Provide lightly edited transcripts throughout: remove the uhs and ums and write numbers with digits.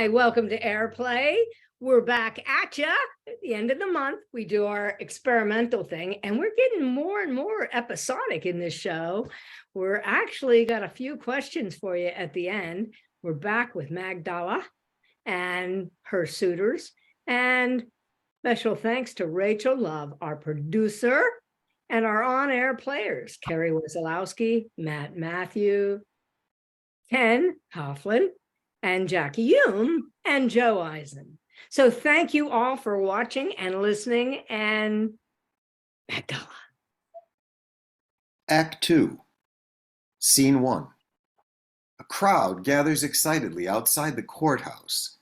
Hi, welcome to Airplay. We're back at you at the end of the month. We do our experimental thing, and we're getting more and more episodic in this show. We're actually got a few questions for you at the end. We're back with Magdala and her suitors, and special thanks to Rachel Love, our producer, and our on-air players, Carrie Wesolowski, Mathews, Ken Coughlin, and Jacqueline, and Joe Izen. So thank you all for watching and listening, and Mandala. Act 2, Scene 1. A crowd gathers excitedly outside the courthouse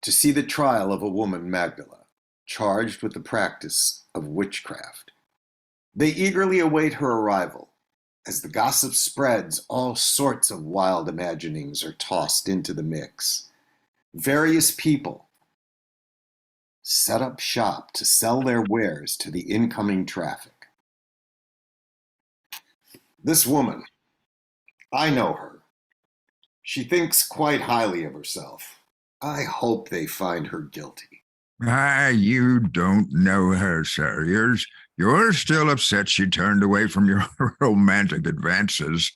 to see the trial of a woman, Magdala, charged with the practice of witchcraft. They eagerly await her arrival. As the gossip spreads, all sorts of wild imaginings are tossed into the mix. Various people set up shop to sell their wares to the incoming traffic. This woman, I know her. She thinks quite highly of herself. I hope they find her guilty. You don't know her, sir. You're still upset she turned away from your romantic advances.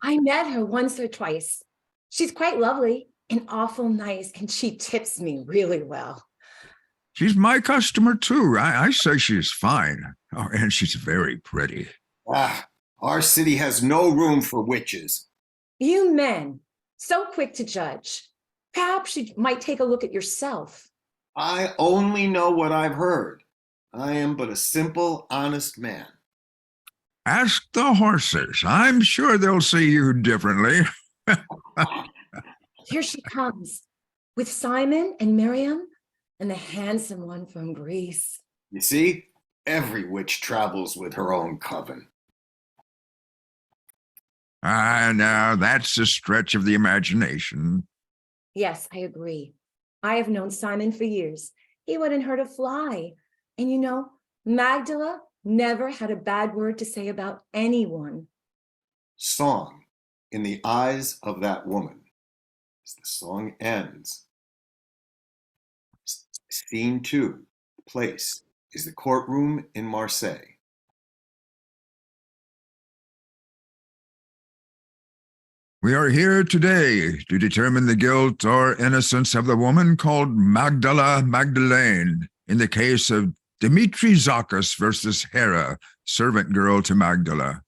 I met her once or twice. She's quite lovely and awful nice, and she tips me really well. She's my customer, too. I say she's fine. Oh, and she's very pretty. Our city has no room for witches. You men, so quick to judge. Perhaps you might take a look at yourself. I only know what I've heard. I am but a simple, honest man. Ask the horses. I'm sure they'll see you differently. Here she comes, with Simon and Miriam and the handsome one from Greece. You see, every witch travels with her own coven. Now that's a stretch of the imagination. Yes, I agree. I have known Simon for years. He wouldn't hurt a fly. And you know, Magdala never had a bad word to say about anyone. Song in the eyes of that woman. As the song ends, Scene 2, the place is the courtroom in Marseille. We are here today to determine the guilt or innocence of the woman called Magdala Magdalene in the case of Dimitri Zakis versus Hera, servant girl to Magdala.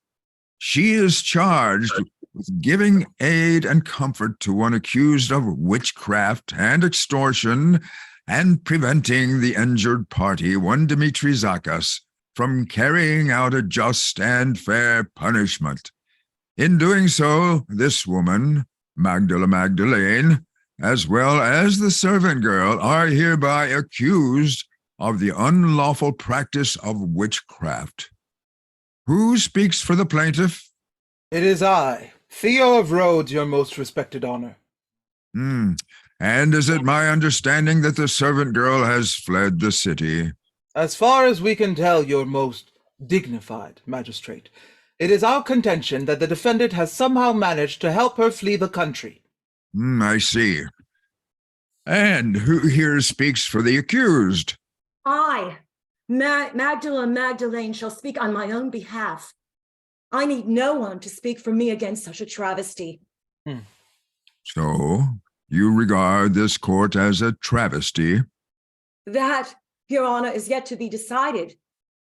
She is charged with giving aid and comfort to one accused of witchcraft and extortion and preventing the injured party, one Dimitri Zakis, from carrying out a just and fair punishment. In doing so, this woman, Magdala Magdalene, as well as the servant girl, are hereby accused of the unlawful practice of witchcraft. Who speaks for the plaintiff? It is I, Theo of Rhodes, your most respected honor. And is it my understanding that the servant girl has fled the city? As far as we can tell, your most dignified magistrate, it is our contention that the defendant has somehow managed to help her flee the country. I see. And who here speaks for the accused? I, Magdala Magdalene, shall speak on my own behalf. I need no one to speak for me against such a travesty. So, you regard this court as a travesty? That, Your Honor, is yet to be decided.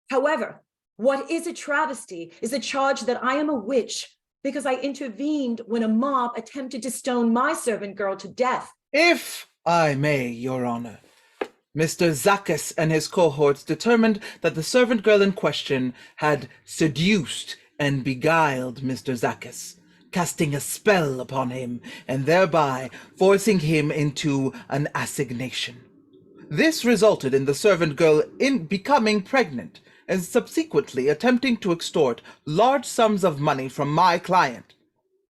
However, what is a travesty is a charge that I am a witch because I intervened when a mob attempted to stone my servant girl to death. If I may, Your Honor, Mr. Zakis and his cohorts determined that the servant girl in question had seduced and beguiled Mr. Zakis, casting a spell upon him and thereby forcing him into an assignation. This resulted in the servant girl becoming pregnant and subsequently attempting to extort large sums of money from my client.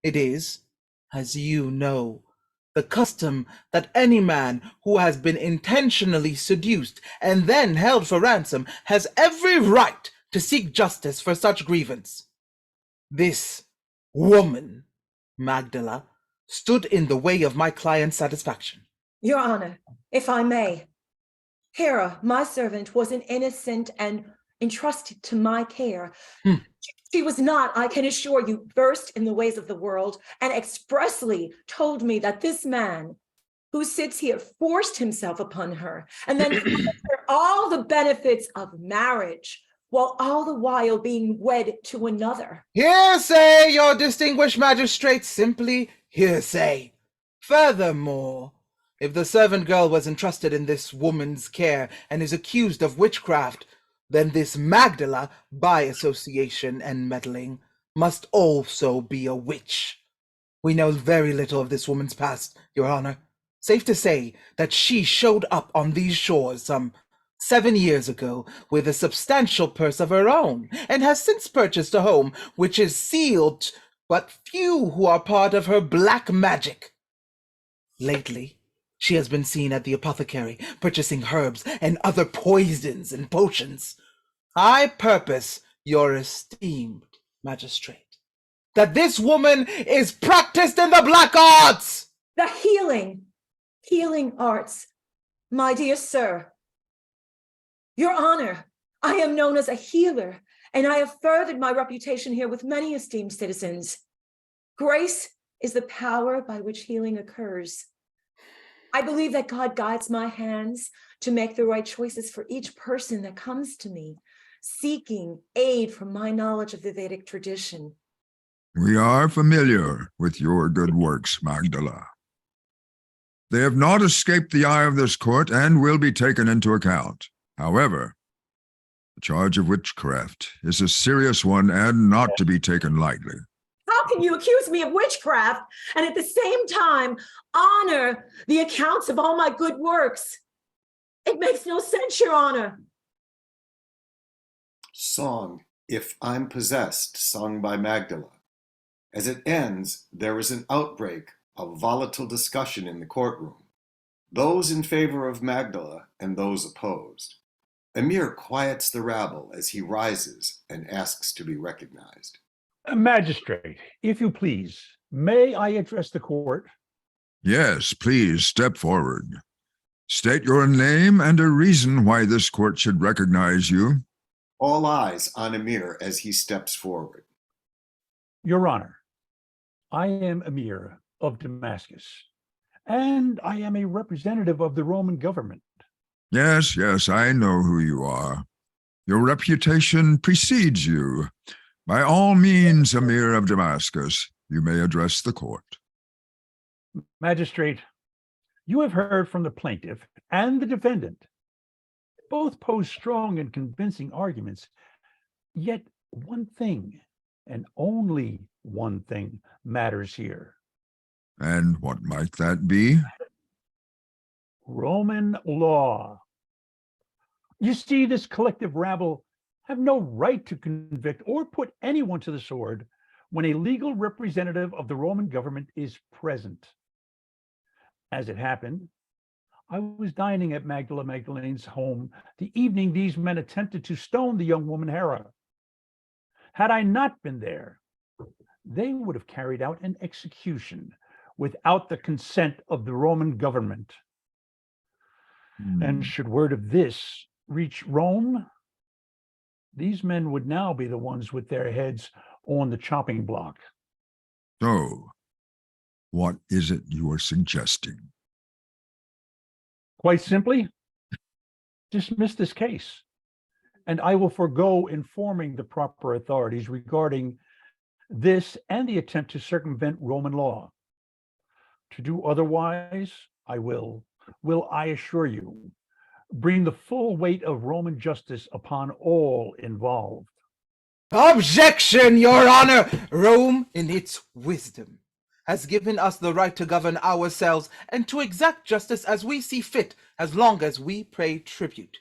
It is, as you know, the custom that any man who has been intentionally seduced and then held for ransom has every right to seek justice for such grievance. This woman, Magdala, stood in the way of my client's satisfaction. Your Honor, if I may, Hera, my servant, was an innocent and entrusted to my care. She was not, I can assure you, versed in the ways of the world, and expressly told me that this man who sits here forced himself upon her and then promised her all the benefits of marriage, while all the while being wed to another. Hearsay, your distinguished magistrate, simply hearsay. Furthermore, if the servant girl was entrusted in this woman's care and is accused of witchcraft, then this Magdala, by association and meddling, must also be a witch. We know very little of this woman's past, Your Honor. Safe to say that she showed up on these shores some 7 years ago with a substantial purse of her own, and has since purchased a home which is sealed but few who are part of her black magic. Lately, she has been seen at the apothecary, purchasing herbs and other poisons and potions. I purpose, your esteemed magistrate, that this woman is practiced in the black arts! The healing arts, my dear sir. Your Honor, I am known as a healer, and I have furthered my reputation here with many esteemed citizens. Grace is the power by which healing occurs. I believe that God guides my hands to make the right choices for each person that comes to me, seeking aid from my knowledge of the Vedic tradition. We are familiar with your good works, Magdala. They have not escaped the eye of this court and will be taken into account. However, the charge of witchcraft is a serious one and not to be taken lightly. How can you accuse me of witchcraft and at the same time honor the accounts of all my good works? It makes no sense, Your Honor. Song, If I'm Possessed, sung by Magdala. As it ends, there is an outbreak of volatile discussion in the courtroom. Those in favor of Magdala and those opposed. Emir quiets the rabble as he rises and asks to be recognized. Magistrate, if you please, may I address the court? Yes, please step forward. State your name and a reason why this court should recognize you. All eyes on Emir as he steps forward. Your Honor, I am Emir of Damascus, and I am a representative of the Roman government. Yes, I know who you are. Your reputation precedes you. By all means, Emir of Damascus, you may address the court. Magistrate, you have heard from the plaintiff and the defendant. Both pose strong and convincing arguments, yet one thing, and only one thing, matters here. And what might that be? Roman law. You see, this collective rabble have no right to convict or put anyone to the sword when a legal representative of the Roman government is present. As it happened, I was dining at Magdala Magdalene's home the evening these men attempted to stone the young woman Hera. Had I not been there, they would have carried out an execution without the consent of the Roman government. And should word of this reach Rome, these men would now be the ones with their heads on the chopping block. So, what is it you are suggesting? Quite simply, dismiss this case, and I will forego informing the proper authorities regarding this and the attempt to circumvent Roman law. To do otherwise, I will I assure you, bring the full weight of Roman justice upon all involved. Objection, Your Honor! Rome, in its wisdom, has given us the right to govern ourselves and to exact justice as we see fit, as long as we pay tribute.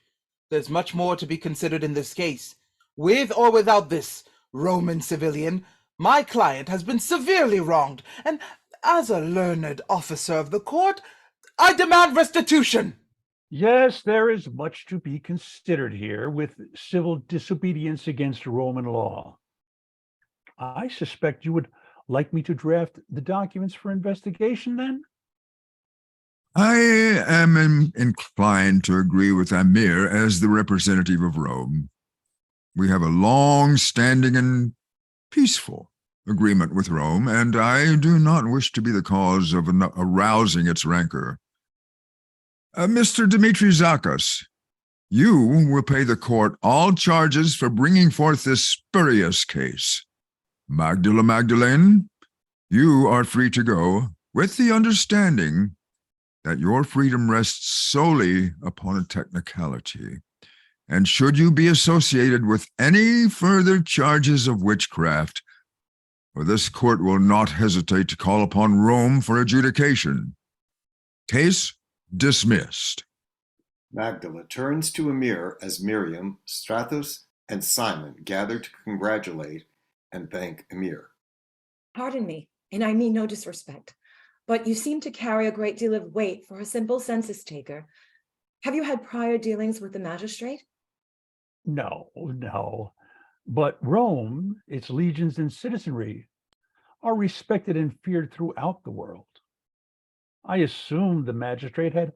There's much more to be considered in this case. With or without this Roman civilian, my client has been severely wronged, and as a learned officer of the court, I demand restitution. Yes, there is much to be considered here with civil disobedience against Roman law. I suspect you would like me to draft the documents for investigation then? I am inclined to agree with Amir as the representative of Rome. We have a long-standing and peaceful agreement with Rome, and I do not wish to be the cause of arousing its rancor. Mr. Dimitri Zakos, you will pay the court all charges for bringing forth this spurious case. Magdala Magdalene, you are free to go, with the understanding that your freedom rests solely upon a technicality. And should you be associated with any further charges of witchcraft, for this court will not hesitate to call upon Rome for adjudication. Case dismissed. Magdala turns to Amir as Miriam, Stratos, and Simon gather to congratulate and thank Amir. Pardon me, and I mean no disrespect, but you seem to carry a great deal of weight for a simple census taker. Have you had prior dealings with the magistrate? No. But Rome, its legions and citizenry, are respected and feared throughout the world. I assumed the magistrate had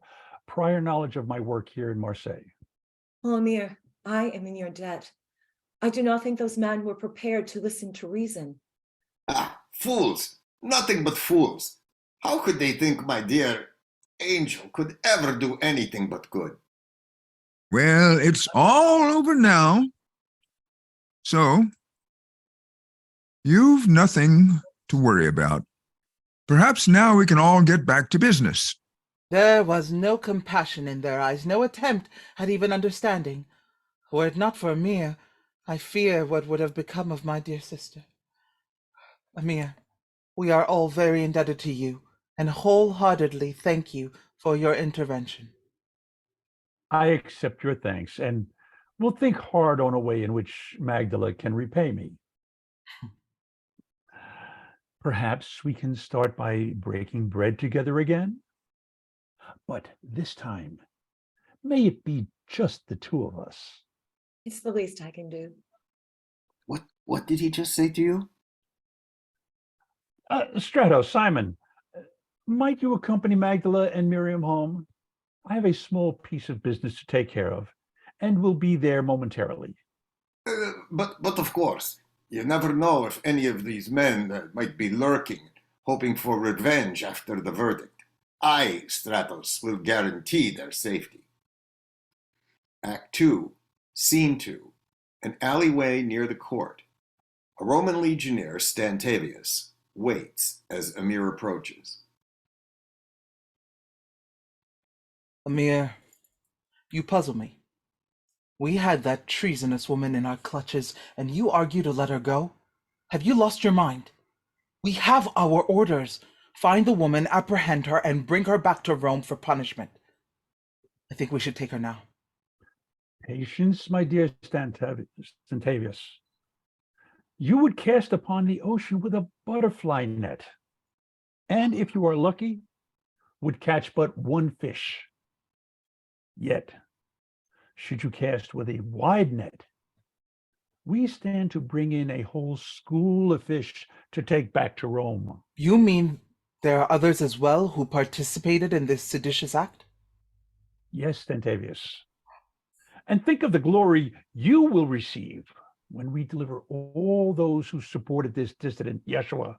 prior knowledge of my work here in Marseille. Oh, Amir, I am in your debt. I do not think those men were prepared to listen to reason. Ah, fools! Nothing but fools! How could they think my dear angel could ever do anything but good? Well, it's all over now. So, you've nothing to worry about. Perhaps now we can all get back to business. There was no compassion in their eyes, no attempt at even understanding. Were it not for Amir, I fear what would have become of my dear sister. Amir, we are all very indebted to you, and wholeheartedly thank you for your intervention. I accept your thanks and will think hard on a way in which Magdala can repay me. Perhaps we can start by breaking bread together again. But this time, may it be just the two of us. It's the least I can do. What did he just say to you? Stratos, Simon, might you accompany Magdala and Miriam home? I have a small piece of business to take care of, and will be there momentarily. But of course, you never know if any of these men might be lurking, hoping for revenge after the verdict. I, Stratos, will guarantee their safety. Act 2, Scene 2, an alleyway near the court. A Roman legionnaire, Stantavius, waits as Amir approaches. Amir, you puzzle me. We had that treasonous woman in our clutches, and you argue to let her go? Have you lost your mind? We have our orders. Find the woman, apprehend her, and bring her back to Rome for punishment. I think we should take her now. Patience, my dear Stantavius. You would cast upon the ocean with a butterfly net, and if you are lucky, would catch but one fish. Yet, should you cast with a wide net, we stand to bring in a whole school of fish to take back to Rome. You mean there are others as well who participated in this seditious act? Yes, Stantavius. And think of the glory you will receive when we deliver all those who supported this dissident, Yeshua.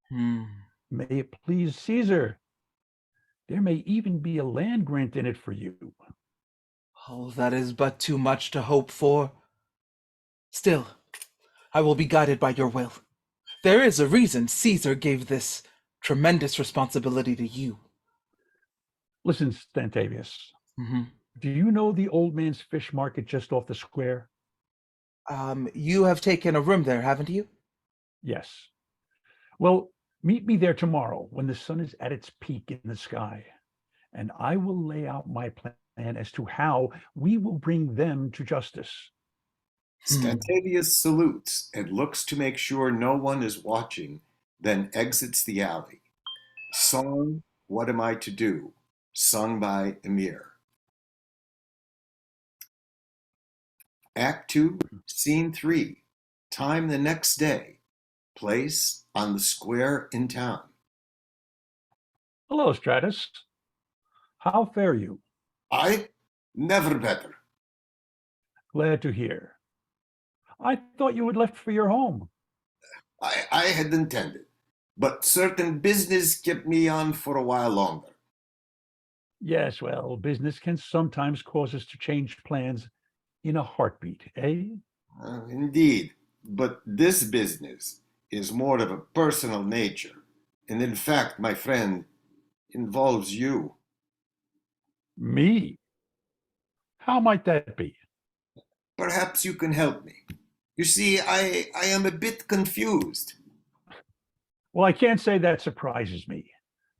May it please Caesar. There may even be a land grant in it for you. Oh, that is but too much to hope for. Still, I will be guided by your will. There is a reason Caesar gave this tremendous responsibility to you. Listen, Stantavius. Do you know the old man's fish market just off the square? You have taken a room there, haven't you? Yes. Well, meet me there tomorrow when the sun is at its peak in the sky, and I will lay out my plan as to how we will bring them to justice. Stantavius salutes and looks to make sure no one is watching, then exits the alley. Song, What Am I to Do? Sung by Amir. Act 2, Scene 3, time the next day, place on the square in town. Hello, Stratus. How fare you? I? Never better. Glad to hear. I thought you had left for your home. I had intended, but certain business kept me on for a while longer. Yes, well, business can sometimes cause us to change plans in a heartbeat, eh? Indeed, but this business is more of a personal nature, and in fact, my friend, involves you. Me? How might that be? Perhaps you can help me. You see, I am a bit confused. Well, I can't say that surprises me.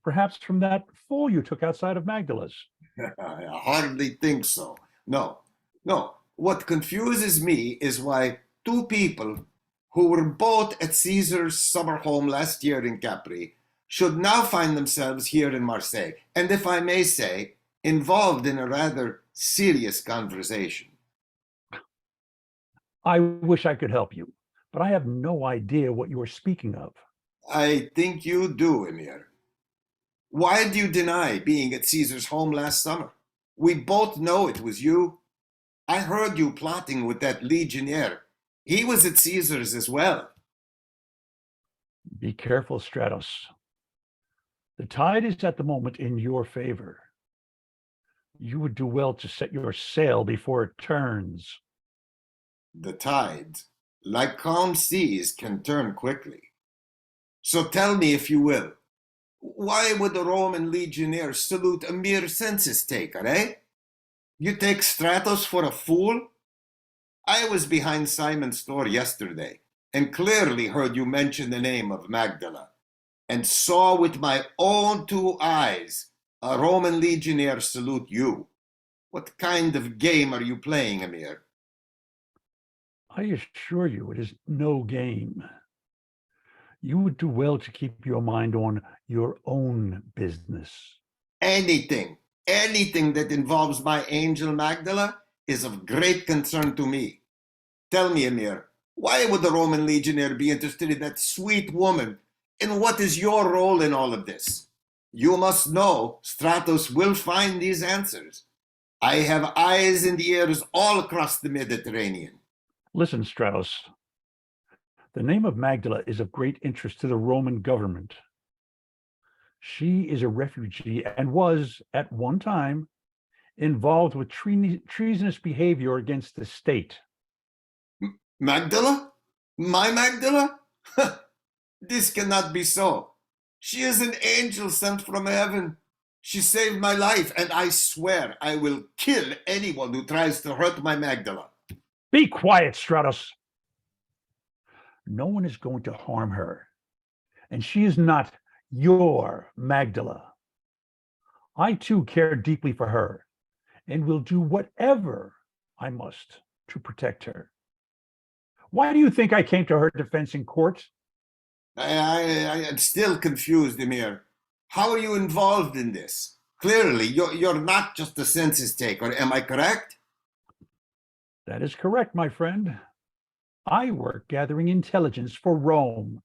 Perhaps from that fool you took outside of Magdala's. I hardly think so. No, no. What confuses me is why two people who were both at Caesar's summer home last year in Capri should now find themselves here in Marseille, and if I may say, involved in a rather serious conversation. I wish I could help you, but I have no idea what you are speaking of. I think you do, Emir. Why do you deny being at Caesar's home last summer? We both know it was you. I heard you plotting with that legionnaire. He was at Caesar's as well. Be careful, Stratos. The tide is at the moment in your favor. You would do well to set your sail before it turns. The tides, like calm seas, can turn quickly. So tell me, if you will, why would the Roman legionnaire salute a mere census taker, eh? You take Stratos for a fool? I was behind Simon's door yesterday and clearly heard you mention the name of Magdala, and saw with my own two eyes a Roman legionnaire salute you. What kind of game are you playing, Emir? I assure you it is no game. You would do well to keep your mind on your own business. Anything that involves my angel Magdala is of great concern to me. Tell me, Emir, why would the Roman legionnaire be interested in that sweet woman? And what is your role in all of this? You must know Stratos will find these answers. I have eyes and ears all across the Mediterranean. Listen, Stratos. The name of Magdala is of great interest to the Roman government. She is a refugee and was, at one time, involved with treasonous behavior against the state. Magdala? My Magdala? This cannot be so. She is an angel sent from heaven. She saved my life, and I swear I will kill anyone who tries to hurt my Magdala. Be quiet, Stratos. No one is going to harm her, and she is not your Magdala. I too care deeply for her, and will do whatever I must to protect her. Why do you think I came to her defense in court? I am still confused, Emir. How are you involved in this? Clearly, you're not just a census taker, am I correct? That is correct, my friend. I work gathering intelligence for Rome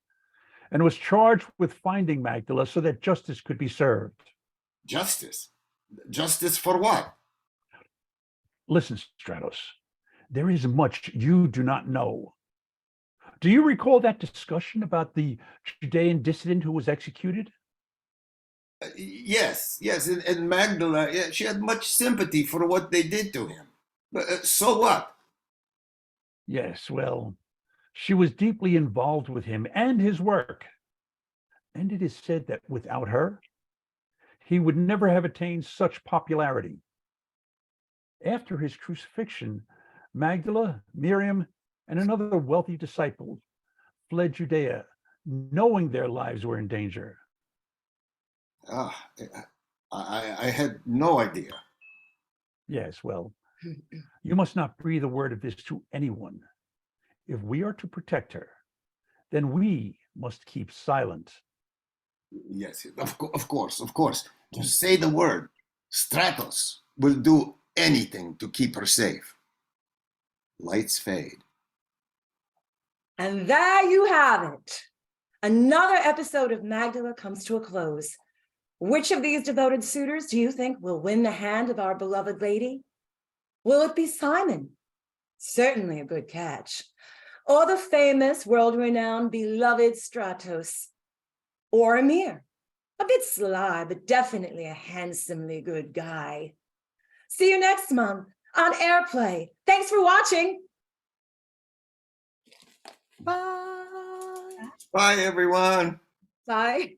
and was charged with finding Magdala so that justice could be served. Justice? Justice for what? Listen, Stratos, there is much you do not know. Do you recall that discussion about the Judean dissident who was executed? Yes, and Magdala, yeah, she had much sympathy for what they did to him. But so what? Yes, well, she was deeply involved with him and his work. And it is said that without her, he would never have attained such popularity. After his crucifixion, Magdala, Miriam, and another wealthy disciple fled Judea, knowing their lives were in danger. I had no idea. Yes, well, you must not breathe a word of this to anyone. If we are to protect her, then we must keep silent. Yes, of course. Just say the word. Stratos will do anything to keep her safe. Lights fade. And there you have it. Another episode of Magdala comes to a close. Which of these devoted suitors do you think will win the hand of our beloved lady? Will it be Simon? Certainly a good catch. Or the famous, world-renowned, beloved Stratos? Or Amir? A bit sly, but definitely a handsomely good guy. See you next month on Airplay. Thanks for watching. Bye. Bye, everyone. Bye.